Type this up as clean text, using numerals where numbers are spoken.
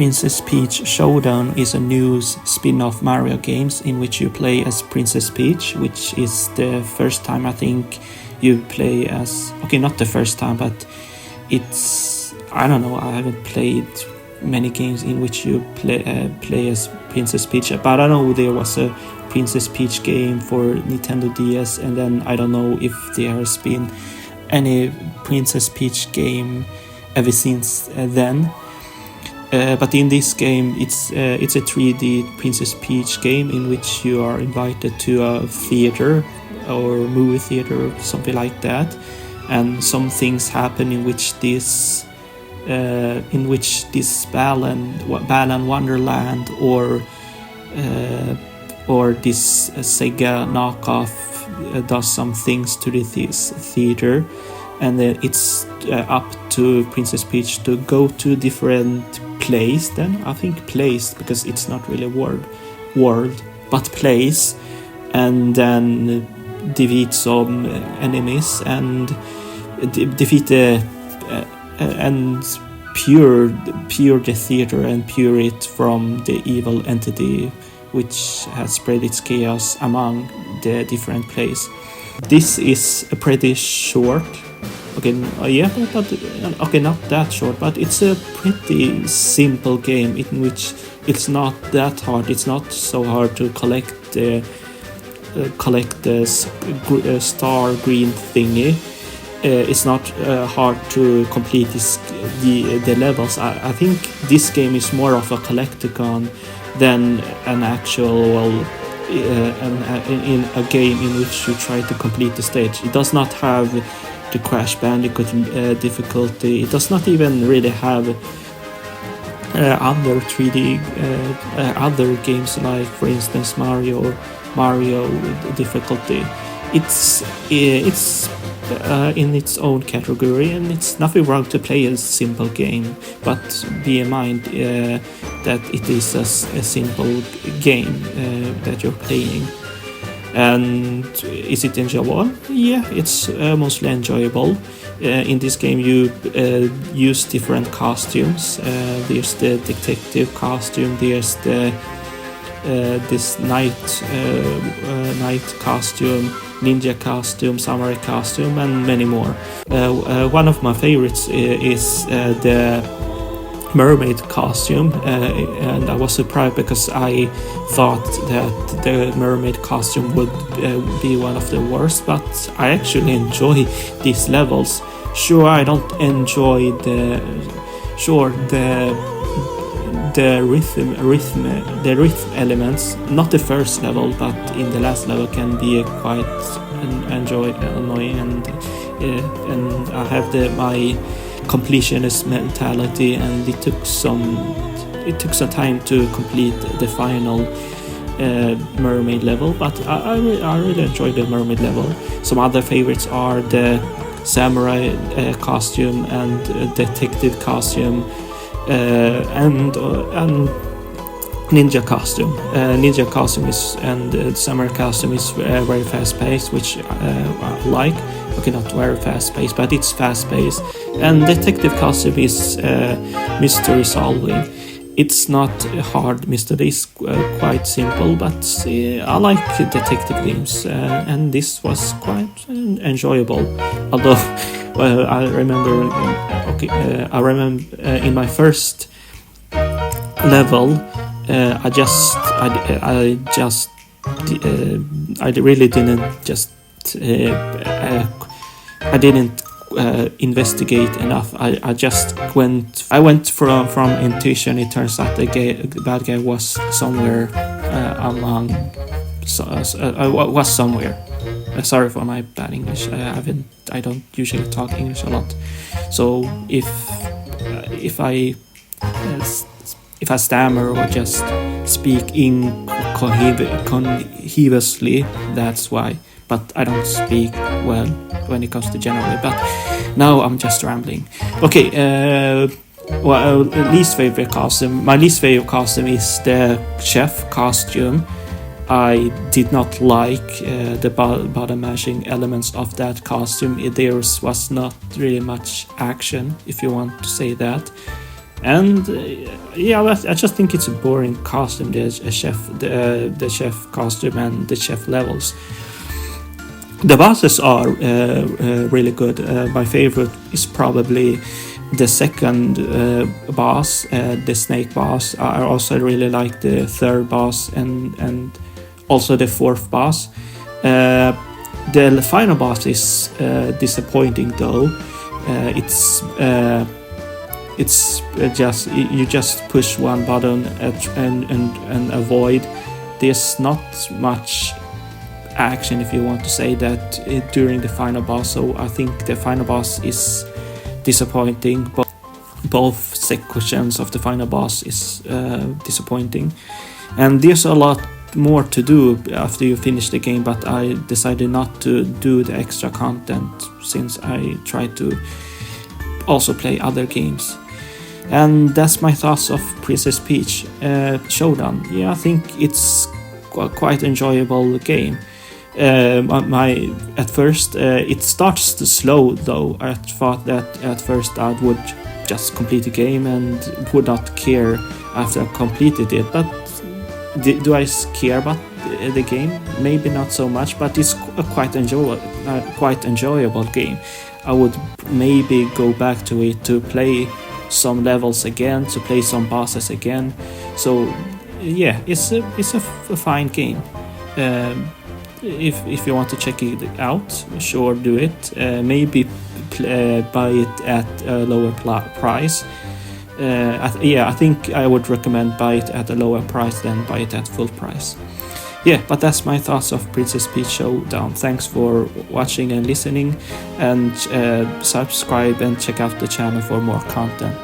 Princess Peach Showdown is a new spin-off Mario games in which you play as Princess Peach, which is the first time I think you play as... Okay, not the first time, but it's... I don't know, I haven't played many games in which you play as Princess Peach, but I know there was a Princess Peach game for Nintendo DS, and then I don't know if there has been any Princess Peach game ever since then. But in this game, it's a 3D Princess Peach game in which you are invited to a theater or movie theater or something like that, and some things happen in which this Balan Wonderland or this Sega knockoff does some things to this theater, and then it's up to Princess Peach to go to different place. Then I think place, because it's not really world, but place, and then defeat some enemies and defeat the and pure the theater and pure it from the evil entity which has spread its chaos among the different places. This is a pretty short. Okay, okay, not that short, but it's a pretty simple game in which it's not that hard. It's not so hard to collect the star green thingy. It's not hard to complete the levels. I think this game is more of a collectathon than an actual in a game in which you try to complete the stage. It does not have the Crash Bandicoot difficulty. It does not even really have other 3D other games like, for instance, Mario difficulty. It's in its own category, and it's nothing wrong to play a simple game, but be in mind that it is a simple game that you're playing. And is it enjoyable? Yeah, it's mostly enjoyable. In this game you use different costumes. There's the detective costume, there's the this knight costume, ninja costume, samurai costume, and many more. One of my favorites is the mermaid costume, and I was surprised because I thought that the mermaid costume would be one of the worst, but I actually enjoy these levels. Sure, I don't enjoy the rhythm elements, not the first level, but in the last level can be quite annoying, and I have my completionist mentality, and it took some time to complete the final mermaid level, but I really enjoyed the mermaid level. Some other favorites are the samurai costume and detective costume and ninja costume. Ninja costume is, and samurai costume is very fast paced, which I like. Okay, not very fast paced, but it's fast paced. And detective costume is mystery solving. It's not a hard mystery, it's quite simple, but I like detective games, and this was quite enjoyable. Although, well, I remember in my first level, I really didn't just I didn't investigate enough. I went from intuition. It turns out the bad guy was somewhere was somewhere. Sorry for my bad English. I don't usually talk English a lot. So if I stammer or just speak incoherently, that's why. But I don't speak well when it comes to generally. But now I'm just rambling. Okay, least favorite costume. My least favorite costume is the chef costume. I did not like the bottom mashing elements of that costume. There was not really much action, if you want to say that. And yeah, I just think it's a boring costume, the chef costume and the chef levels. The bosses are really good. My favorite is probably the second boss, the snake boss. I also really like the third boss and also the fourth boss. The final boss is disappointing though. It's just you just push one button and avoid. There's not much action, if you want to say that, during the final boss. So I think the final boss is disappointing. Both sections of the final boss is disappointing, and there's a lot more to do after you finish the game, but I decided not to do the extra content since I try to also play other games. And that's my thoughts of Princess Peach Showdown. Yeah, I think it's quite enjoyable game. At first it starts slow though. I thought that at first I would just complete the game and would not care after I completed it, but do I care about the game? Maybe not so much, but it's a quite enjoyable game. I would maybe go back to it to play some levels again, to play some bosses again. So yeah, it's a fine game. If you want to check it out, sure, do it. Maybe buy it at a lower price. I think I would recommend buy it at a lower price than buy it at full price. Yeah, but that's my thoughts of Princess Peach Showdown. Thanks for watching and listening, and subscribe and check out the channel for more content.